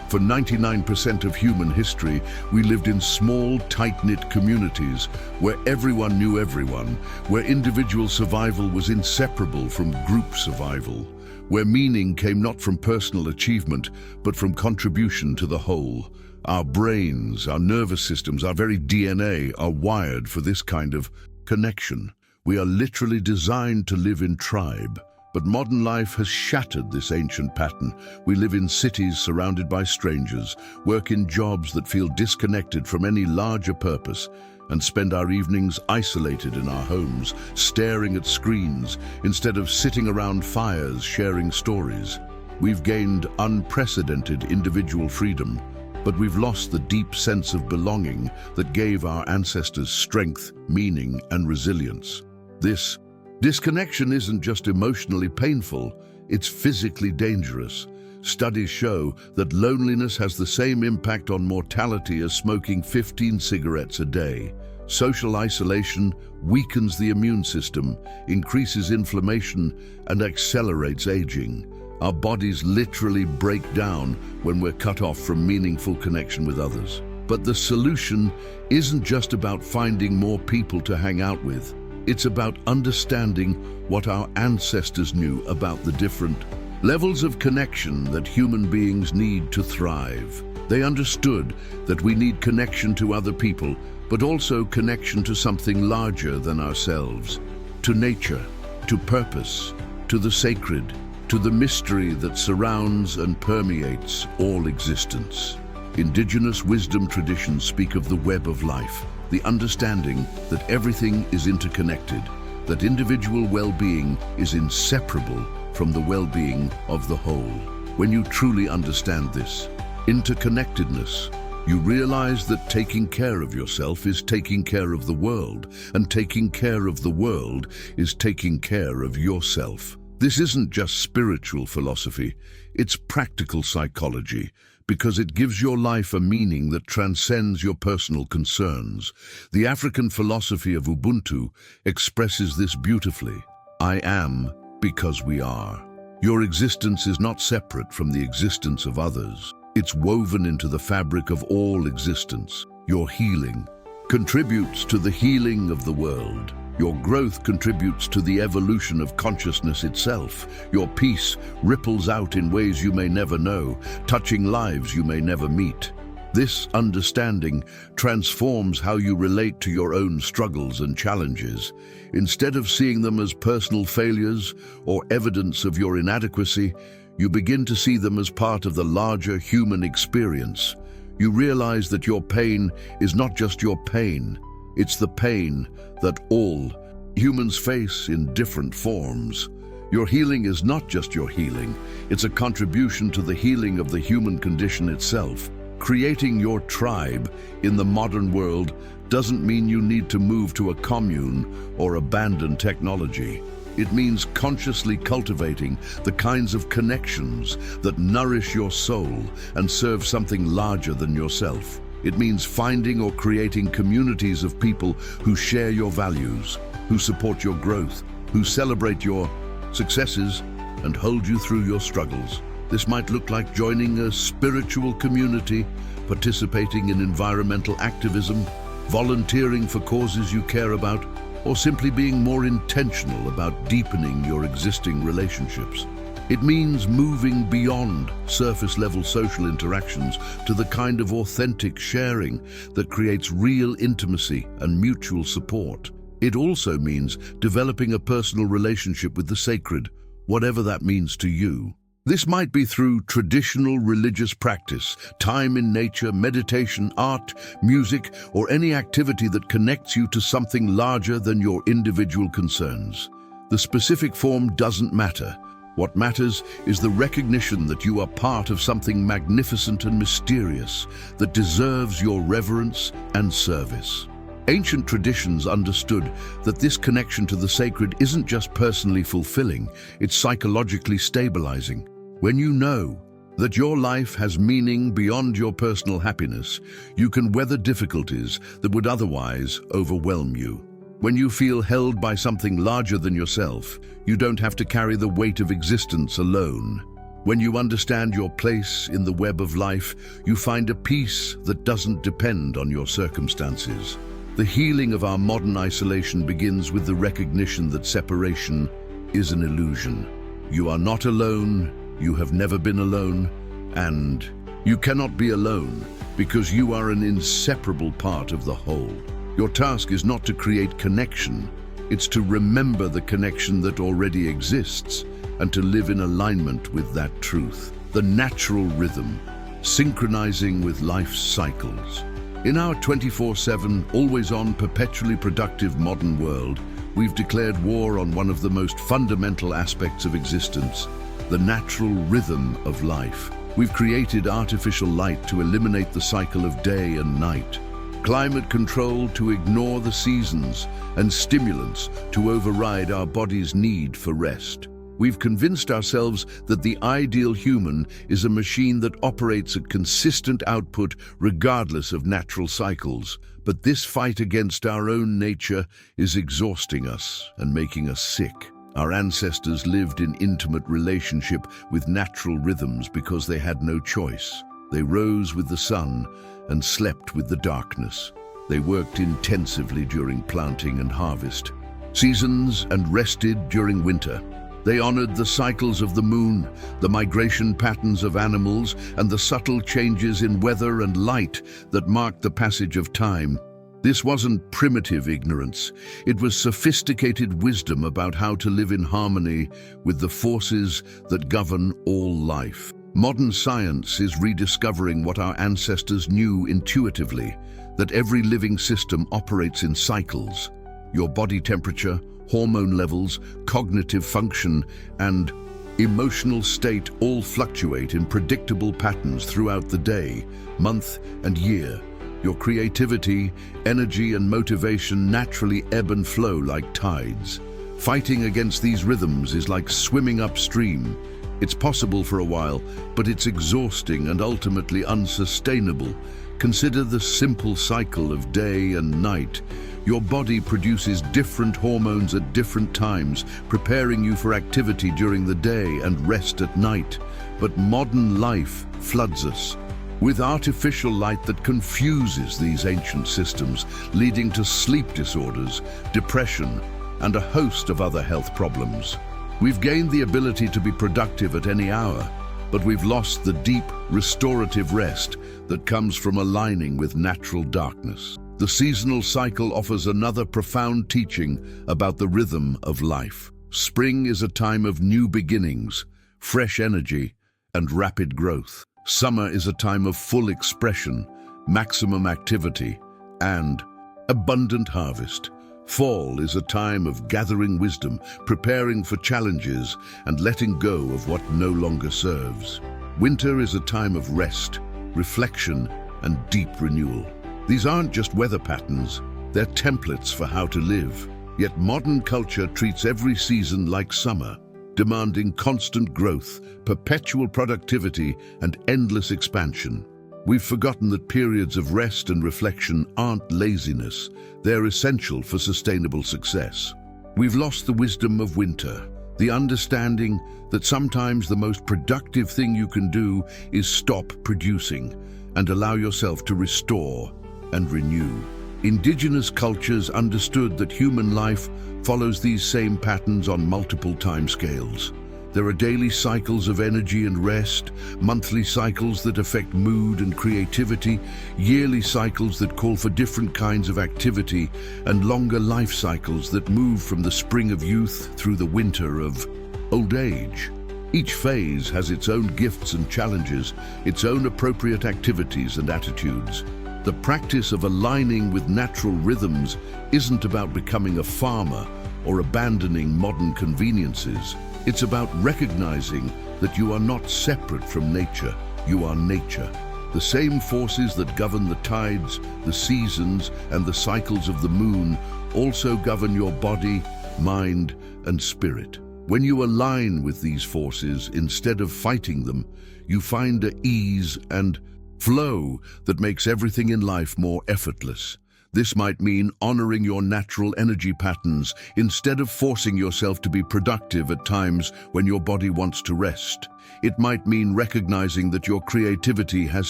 For 99% of human history, we lived in small, tight-knit communities where everyone knew everyone, where individual survival was inseparable from group survival, where meaning came not from personal achievement, but from contribution to the whole. Our brains, our nervous systems, our very DNA are wired for this kind of connection. We are literally designed to live in tribe. But modern life has shattered this ancient pattern. We live in cities surrounded by strangers, work in jobs that feel disconnected from any larger purpose, and spend our evenings isolated in our homes, staring at screens, instead of sitting around fires sharing stories. We've gained unprecedented individual freedom, but we've lost the deep sense of belonging that gave our ancestors strength, meaning, and resilience. This disconnection isn't just emotionally painful, it's physically dangerous. Studies show that loneliness has the same impact on mortality as smoking 15 cigarettes a day. Social isolation weakens the immune system, increases inflammation, and accelerates aging. Our bodies literally break down when we're cut off from meaningful connection with others. But the solution isn't just about finding more people to hang out with. It's about understanding what our ancestors knew about the different levels of connection that human beings need to thrive. They understood that we need connection to other people, but also connection to something larger than ourselves, to nature, to purpose, to the sacred, to the mystery that surrounds and permeates all existence. Indigenous wisdom traditions speak of the web of life, the understanding that everything is interconnected, that individual well-being is inseparable from the well-being of the whole. When you truly understand this interconnectedness, you realize that taking care of yourself is taking care of the world, and taking care of the world is taking care of yourself. This isn't just spiritual philosophy, it's practical psychology, because it gives your life a meaning that transcends your personal concerns. The African philosophy of Ubuntu expresses this beautifully. I am because we are. Your existence is not separate from the existence of others. It's woven into the fabric of all existence. Your healing contributes to the healing of the world. Your growth contributes to the evolution of consciousness itself. Your peace ripples out in ways you may never know, touching lives you may never meet. This understanding transforms how you relate to your own struggles and challenges. Instead of seeing them as personal failures or evidence of your inadequacy, you begin to see them as part of the larger human experience. You realize that your pain is not just your pain, it's the pain that all humans face in different forms. Your healing is not just your healing, it's a contribution to the healing of the human condition itself. Creating your tribe in the modern world doesn't mean you need to move to a commune or abandon technology. It means consciously cultivating the kinds of connections that nourish your soul and serve something larger than yourself. It means finding or creating communities of people who share your values, who support your growth, who celebrate your successes and hold you through your struggles. This might look like joining a spiritual community, participating in environmental activism, volunteering for causes you care about, or simply being more intentional about deepening your existing relationships. It means moving beyond surface-level social interactions to the kind of authentic sharing that creates real intimacy and mutual support. It also means developing a personal relationship with the sacred, whatever that means to you. This might be through traditional religious practice, time in nature, meditation, art, music, or any activity that connects you to something larger than your individual concerns. The specific form doesn't matter. What matters is the recognition that you are part of something magnificent and mysterious that deserves your reverence and service. Ancient traditions understood that this connection to the sacred isn't just personally fulfilling, it's psychologically stabilizing. When you know that your life has meaning beyond your personal happiness, you can weather difficulties that would otherwise overwhelm you. When you feel held by something larger than yourself, you don't have to carry the weight of existence alone. When you understand your place in the web of life, you find a peace that doesn't depend on your circumstances. The healing of our modern isolation begins with the recognition that separation is an illusion. You are not alone, you have never been alone, and you cannot be alone because you are an inseparable part of the whole. Your task is not to create connection, it's to remember the connection that already exists and to live in alignment with that truth. The natural rhythm, synchronizing with life's cycles. In our 24/7, always-on, perpetually productive modern world, we've declared war on one of the most fundamental aspects of existence, the natural rhythm of life. We've created artificial light to eliminate the cycle of day and night, climate control to ignore the seasons, and stimulants to override our body's need for rest. We've convinced ourselves that the ideal human is a machine that operates at consistent output regardless of natural cycles. But this fight against our own nature is exhausting us and making us sick. Our ancestors lived in intimate relationship with natural rhythms because they had no choice. They rose with the sun and slept with the darkness. They worked intensively during planting and harvest, seasons, and rested during winter. They honored the cycles of the moon, the migration patterns of animals, and the subtle changes in weather and light that marked the passage of time. This wasn't primitive ignorance. It was sophisticated wisdom about how to live in harmony with the forces that govern all life. Modern science is rediscovering what our ancestors knew intuitively, that every living system operates in cycles. Your body temperature, hormone levels, cognitive function, and emotional state all fluctuate in predictable patterns throughout the day, month, and year. Your creativity, energy, and motivation naturally ebb and flow like tides. Fighting against these rhythms is like swimming upstream. It's possible for a while, but it's exhausting and ultimately unsustainable. Consider the simple cycle of day and night. Your body produces different hormones at different times, preparing you for activity during the day and rest at night. But modern life floods us with artificial light that confuses these ancient systems, leading to sleep disorders, depression, and a host of other health problems. We've gained the ability to be productive at any hour, but we've lost the deep, restorative rest that comes from aligning with natural darkness. The seasonal cycle offers another profound teaching about the rhythm of life. Spring is a time of new beginnings, fresh energy, and rapid growth. Summer is a time of full expression, maximum activity, and abundant harvest. Fall is a time of gathering wisdom, preparing for challenges, and letting go of what no longer serves. Winter is a time of rest, reflection, and deep renewal. These aren't just weather patterns, they're templates for how to live. Yet modern culture treats every season like summer, demanding constant growth, perpetual productivity, and endless expansion. We've forgotten that periods of rest and reflection aren't laziness, they're essential for sustainable success. We've lost the wisdom of winter, the understanding that sometimes the most productive thing you can do is stop producing and allow yourself to restore and renew. Indigenous cultures understood that human life follows these same patterns on multiple timescales. There are daily cycles of energy and rest, monthly cycles that affect mood and creativity, yearly cycles that call for different kinds of activity, and longer life cycles that move from the spring of youth through the winter of old age. Each phase has its own gifts and challenges, its own appropriate activities and attitudes. The practice of aligning with natural rhythms isn't about becoming a farmer or abandoning modern conveniences. It's about recognizing that you are not separate from nature. You are nature. The same forces that govern the tides, the seasons, and the cycles of the moon also govern your body, mind, and spirit. When you align with these forces instead of fighting them, you find an ease and flow that makes everything in life more effortless. This might mean honoring your natural energy patterns instead of forcing yourself to be productive at times when your body wants to rest. It might mean recognizing that your creativity has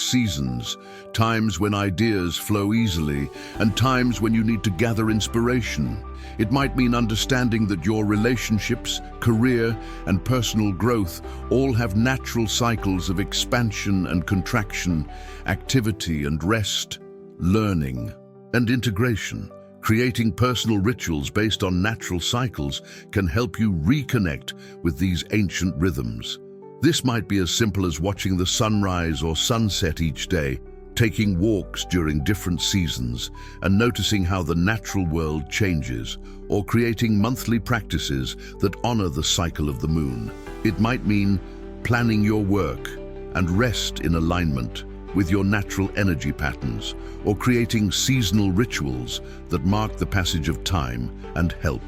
seasons, times when ideas flow easily, and times when you need to gather inspiration. It might mean understanding that your relationships, career, and personal growth all have natural cycles of expansion and contraction, activity and rest, learning and integration. Creating personal rituals based on natural cycles can help you reconnect with these ancient rhythms. This might be as simple as watching the sunrise or sunset each day, taking walks during different seasons, and noticing how the natural world changes, or creating monthly practices that honor the cycle of the moon. It might mean planning your work and rest in alignment with your natural energy patterns, or creating seasonal rituals that mark the passage of time and help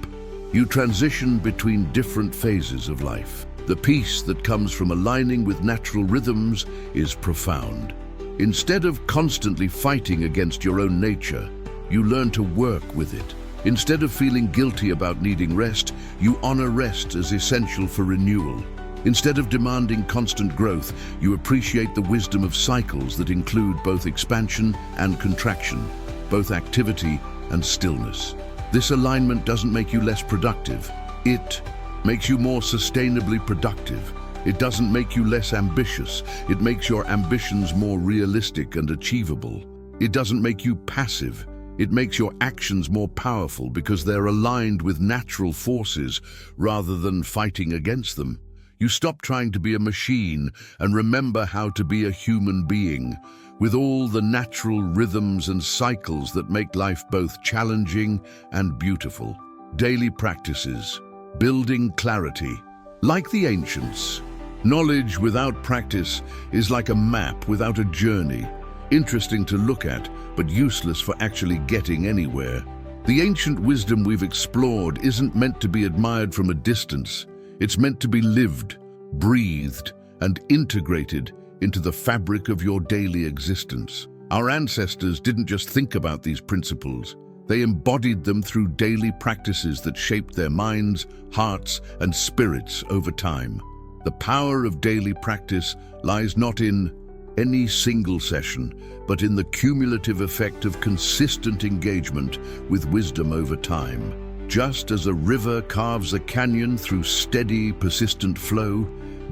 you transition between different phases of life. The peace that comes from aligning with natural rhythms is profound. Instead of constantly fighting against your own nature, you learn to work with it. Instead of feeling guilty about needing rest, you honor rest as essential for renewal. Instead of demanding constant growth, you appreciate the wisdom of cycles that include both expansion and contraction, both activity and stillness. This alignment doesn't make you less productive. It makes you more sustainably productive. It doesn't make you less ambitious. It makes your ambitions more realistic and achievable. It doesn't make you passive. It makes your actions more powerful because they're aligned with natural forces rather than fighting against them. You stop trying to be a machine and remember how to be a human being, with all the natural rhythms and cycles that make life both challenging and beautiful. Daily practices, building clarity. Like the ancients, knowledge without practice is like a map without a journey, interesting to look at, but useless for actually getting anywhere. The ancient wisdom we've explored isn't meant to be admired from a distance. It's meant to be lived, breathed, and integrated into the fabric of your daily existence. Our ancestors didn't just think about these principles. They embodied them through daily practices that shaped their minds, hearts, and spirits over time. The power of daily practice lies not in any single session, but in the cumulative effect of consistent engagement with wisdom over time. Just as a river carves a canyon through steady, persistent flow,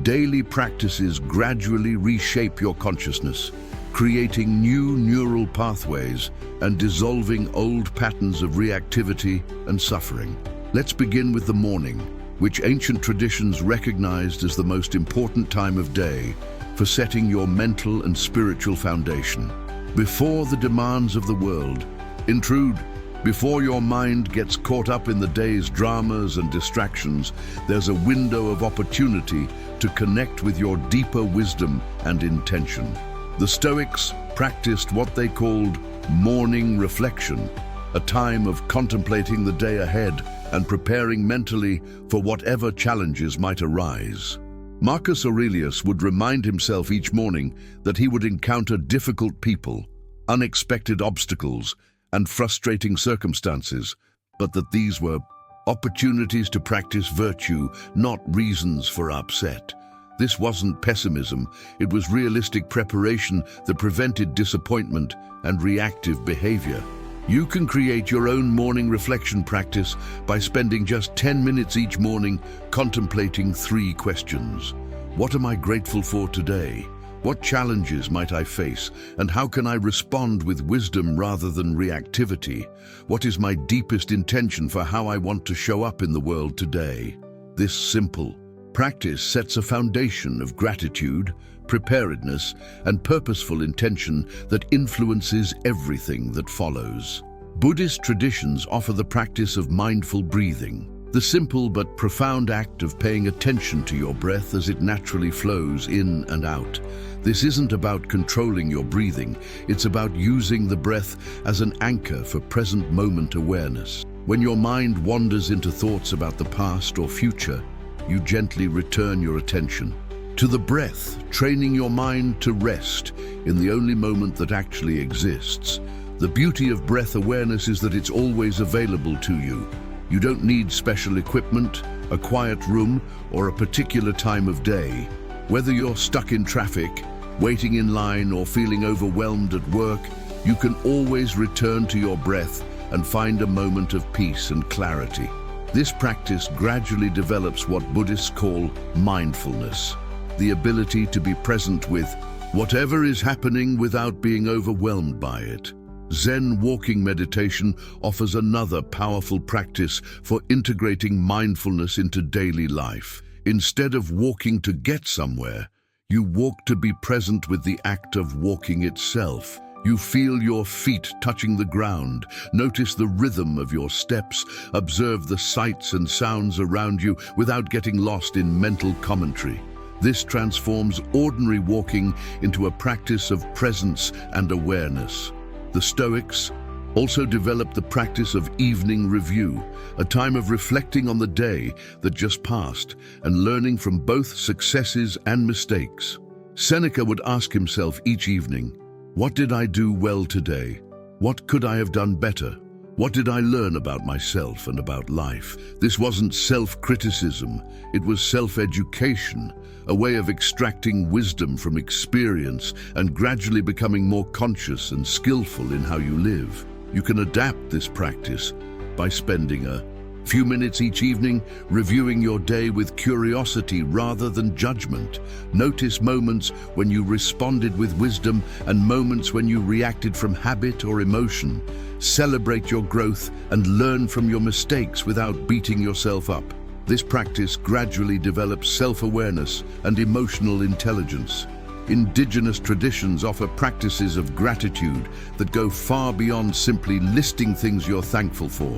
daily practices gradually reshape your consciousness, creating new neural pathways and dissolving old patterns of reactivity and suffering. Let's begin with the morning, which ancient traditions recognized as the most important time of day for setting your mental and spiritual foundation. Before the demands of the world intrude, before your mind gets caught up in the day's dramas and distractions, there's a window of opportunity to connect with your deeper wisdom and intention. The Stoics practiced what they called morning reflection, a time of contemplating the day ahead and preparing mentally for whatever challenges might arise. Marcus Aurelius would remind himself each morning that he would encounter difficult people, unexpected obstacles, and frustrating circumstances, but that these were opportunities to practice virtue, not reasons for upset. This wasn't pessimism, it was realistic preparation that prevented disappointment and reactive behavior. You can create your own morning reflection practice by spending just 10 minutes each morning contemplating 3 questions. What am I grateful for today? What challenges might I face, and how can I respond with wisdom rather than reactivity? What is my deepest intention for how I want to show up in the world today? This simple practice sets a foundation of gratitude, preparedness, and purposeful intention that influences everything that follows. Buddhist traditions offer the practice of mindful breathing, The simple but profound act of paying attention to your breath as it naturally flows in and out. This isn't about controlling your breathing, it's about using the breath as an anchor for present moment awareness. When your mind wanders into thoughts about the past or future, you gently return your attention to the breath, training your mind to rest in the only moment that actually exists. The beauty of breath awareness is that it's always available to you. You don't need special equipment, a quiet room, or a particular time of day. Whether you're stuck in traffic, waiting in line, or feeling overwhelmed at work, you can always return to your breath and find a moment of peace and clarity. This practice gradually develops what Buddhists call mindfulness, the ability to be present with whatever is happening without being overwhelmed by it. Zen walking meditation offers another powerful practice for integrating mindfulness into daily life. Instead of walking to get somewhere, you walk to be present with the act of walking itself. You feel your feet touching the ground, notice the rhythm of your steps, observe the sights and sounds around you without getting lost in mental commentary. This transforms ordinary walking into a practice of presence and awareness. The Stoics also developed the practice of evening review, a time of reflecting on the day that just passed and learning from both successes and mistakes. Seneca would ask himself each evening, "What did I do well today? What could I have done better? What did I learn about myself and about life?" This wasn't self-criticism, it was self-education, a way of extracting wisdom from experience and gradually becoming more conscious and skillful in how you live. You can adapt this practice by spending a few minutes each evening reviewing your day with curiosity rather than judgment. Notice moments when you responded with wisdom and moments when you reacted from habit or emotion. Celebrate your growth and learn from your mistakes without beating yourself up. This practice gradually develops self-awareness and emotional intelligence. Indigenous traditions offer practices of gratitude that go far beyond simply listing things you're thankful for.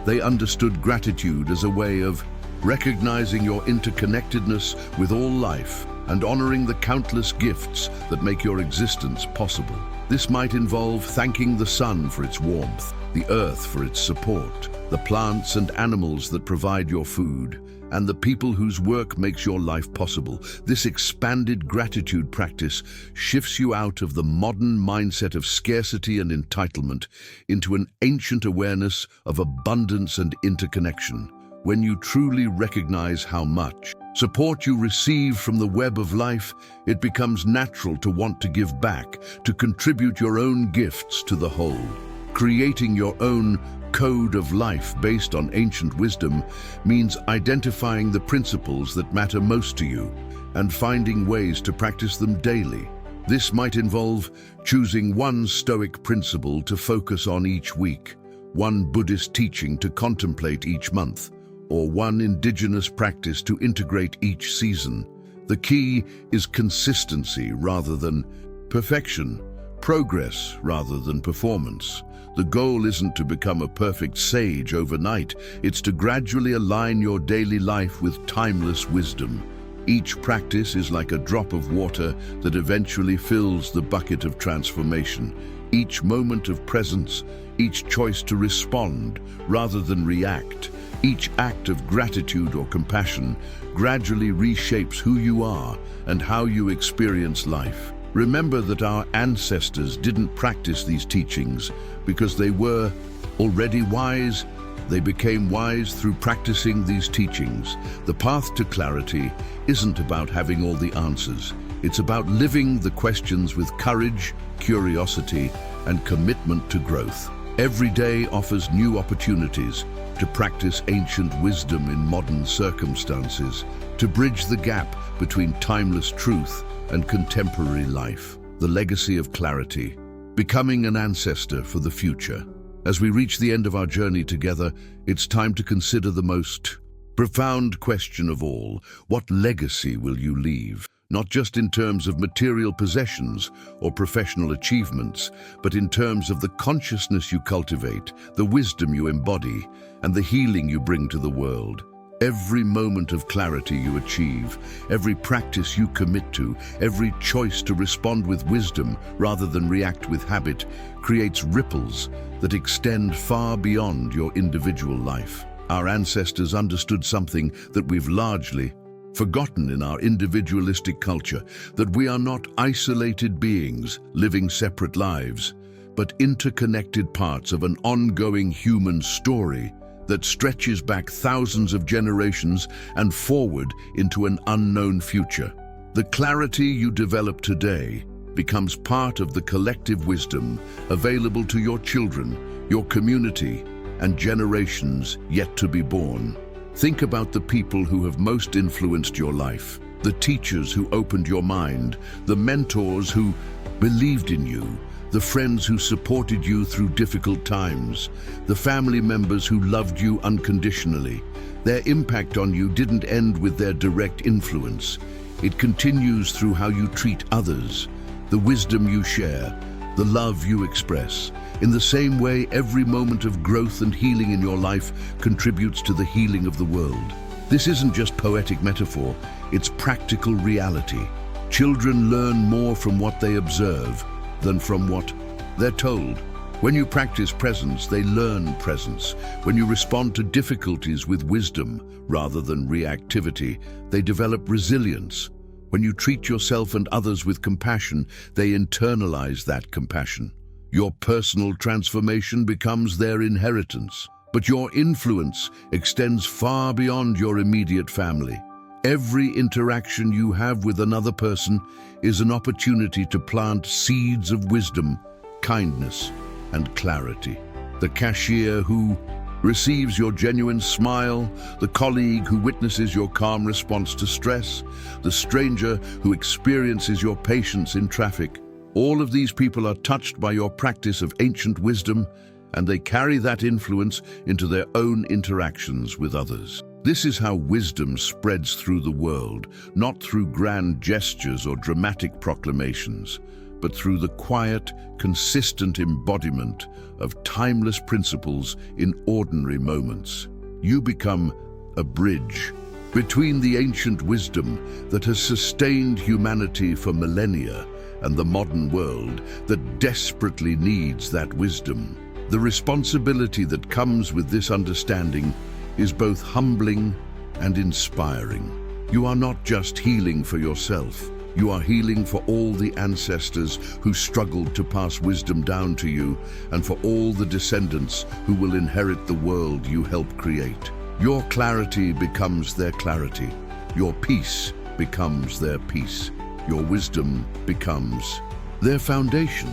They understood gratitude as a way of recognizing your interconnectedness with all life and honoring the countless gifts that make your existence possible. This might involve thanking the sun for its warmth, the earth for its support, the plants and animals that provide your food, and the people whose work makes your life possible. This expanded gratitude practice shifts you out of the modern mindset of scarcity and entitlement into an ancient awareness of abundance and interconnection. When you truly recognize how much support you receive from the web of life, it becomes natural to want to give back, to contribute your own gifts to the whole. Creating your own code of life based on ancient wisdom means identifying the principles that matter most to you and finding ways to practice them daily. This might involve choosing one Stoic principle to focus on each week, one Buddhist teaching to contemplate each month, or one indigenous practice to integrate each season. The key is consistency rather than perfection, progress rather than performance. The goal isn't to become a perfect sage overnight, it's to gradually align your daily life with timeless wisdom. Each practice is like a drop of water that eventually fills the bucket of transformation. Each moment of presence, each choice to respond rather than react, each act of gratitude or compassion gradually reshapes who you are and how you experience life. Remember that our ancestors didn't practice these teachings because they were already wise. They became wise through practicing these teachings. The path to clarity isn't about having all the answers. It's about living the questions with courage, curiosity, and commitment to growth. Every day offers new opportunities to practice ancient wisdom in modern circumstances, to bridge the gap between timeless truth and contemporary life. The legacy of clarity, becoming an ancestor for the future. As we reach the end of our journey together, it's time to consider the most profound question of all. What legacy will you leave? not just in terms of material possessions or professional achievements, but in terms of the consciousness you cultivate, the wisdom you embody, and the healing you bring to the world. Every moment of clarity you achieve, every practice you commit to, every choice to respond with wisdom rather than react with habit, creates ripples that extend far beyond your individual life. Our ancestors understood something that we've largely forgotten in our individualistic culture, that we are not isolated beings living separate lives, but interconnected parts of an ongoing human story that stretches back thousands of generations and forward into an unknown future. The clarity you develop today becomes part of the collective wisdom available to your children, your community, and generations yet to be born. Think about the people who have most influenced your life, the teachers who opened your mind, the mentors who believed in you, the friends who supported you through difficult times, the family members who loved you unconditionally. Their impact on you didn't end with their direct influence. It continues through how you treat others, the wisdom you share, the love you express. In the same way, every moment of growth and healing in your life contributes to the healing of the world. This isn't just poetic metaphor, it's practical reality. Children learn more from what they observe than from what they're told. When you practice presence, they learn presence. When you respond to difficulties with wisdom rather than reactivity, they develop resilience. When you treat yourself and others with compassion, they internalize that compassion. Your personal transformation becomes their inheritance, but your influence extends far beyond your immediate family. Every interaction you have with another person is an opportunity to plant seeds of wisdom, kindness, and clarity. The cashier who receives your genuine smile, the colleague who witnesses your calm response to stress, the stranger who experiences your patience in traffic. All of these people are touched by your practice of ancient wisdom, and they carry that influence into their own interactions with others. This is how wisdom spreads through the world, not through grand gestures or dramatic proclamations, but through the quiet, consistent embodiment of timeless principles in ordinary moments. You become a bridge between the ancient wisdom that has sustained humanity for millennia and the modern world that desperately needs that wisdom. The responsibility that comes with this understanding is both humbling and inspiring. You are not just healing for yourself, you are healing for all the ancestors who struggled to pass wisdom down to you, and for all the descendants who will inherit the world you help create. Your clarity becomes their clarity. Your peace becomes their peace. Your wisdom becomes their foundation.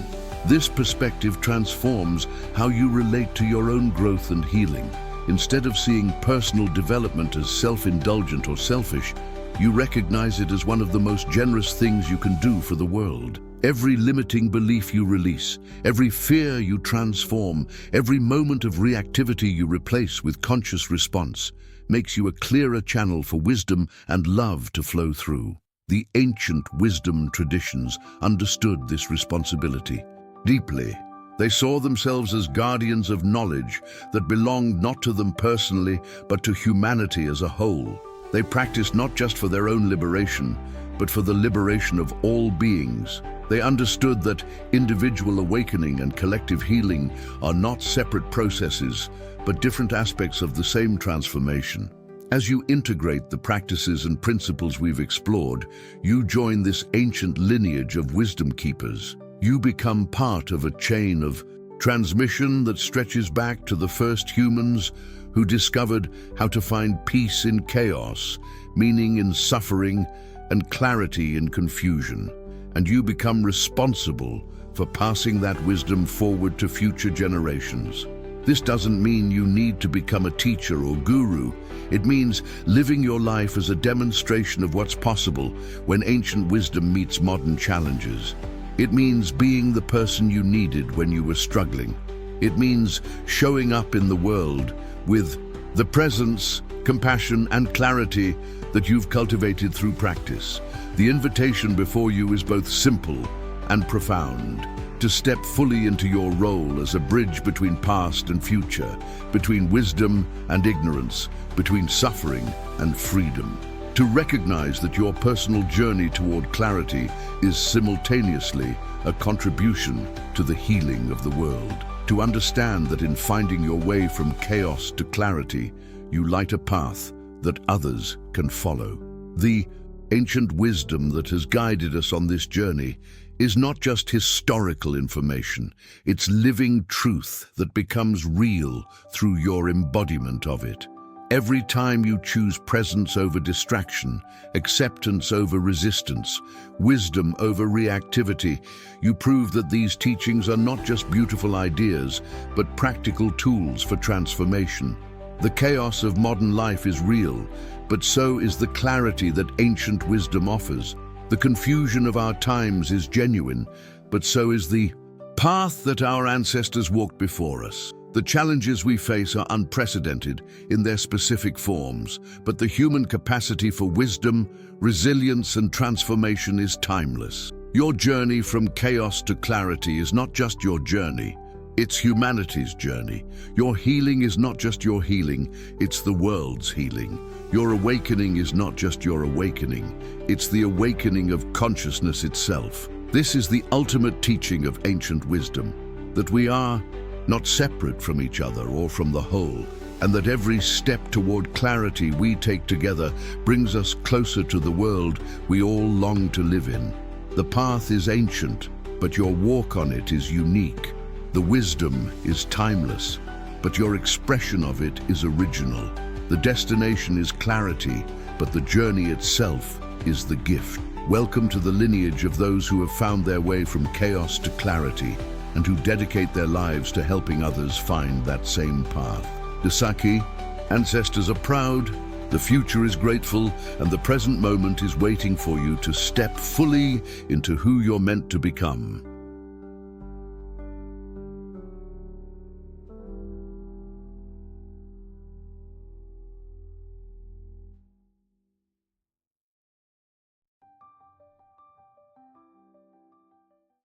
This perspective transforms how you relate to your own growth and healing. Instead of seeing personal development as self-indulgent or selfish, you recognize it as one of the most generous things you can do for the world. Every limiting belief you release, every fear you transform, every moment of reactivity you replace with conscious response, makes you a clearer channel for wisdom and love to flow through. The ancient wisdom traditions understood this responsibility deeply. They saw themselves as guardians of knowledge that belonged not to them personally, but to humanity as a whole. They practiced not just for their own liberation, but for the liberation of all beings. They understood that individual awakening and collective healing are not separate processes, but different aspects of the same transformation. As you integrate the practices and principles we've explored, you join this ancient lineage of wisdom keepers. You become part of a chain of transmission that stretches back to the first humans who discovered how to find peace in chaos, meaning in suffering, and clarity in confusion. And you become responsible for passing that wisdom forward to future generations. This doesn't mean you need to become a teacher or guru. It means living your life as a demonstration of what's possible when ancient wisdom meets modern challenges. It means being the person you needed when you were struggling. It means showing up in the world with the presence, compassion, and clarity that you've cultivated through practice. The invitation before you is both simple and profound. To step fully into your role as a bridge between past and future, between wisdom and ignorance, between suffering and freedom. To recognize that your personal journey toward clarity is simultaneously a contribution to the healing of the world. To understand that in finding your way from chaos to clarity, you light a path that others can follow. The ancient wisdom that has guided us on this journey is not just historical information, it's living truth that becomes real through your embodiment of it. Every time you choose presence over distraction, acceptance over resistance, wisdom over reactivity, you prove that these teachings are not just beautiful ideas, but practical tools for transformation. The chaos of modern life is real, but so is the clarity that ancient wisdom offers. The confusion of our times is genuine, but so is the path that our ancestors walked before us. The challenges we face are unprecedented in their specific forms, but the human capacity for wisdom, resilience, and transformation is timeless. Your journey from chaos to clarity is not just your journey, it's humanity's journey. Your healing is not just your healing, it's the world's healing. Your awakening is not just your awakening, it's the awakening of consciousness itself. This is the ultimate teaching of ancient wisdom, that we are not separate from each other or from the whole, and that every step toward clarity we take together brings us closer to the world we all long to live in. The path is ancient, but your walk on it is unique. The wisdom is timeless, but your expression of it is original. The destination is clarity, but the journey itself is the gift. Welcome to the lineage of those who have found their way from chaos to clarity and who dedicate their lives to helping others find that same path. Dasaki, ancestors are proud, the future is grateful, and the present moment is waiting for you to step fully into who you're meant to become.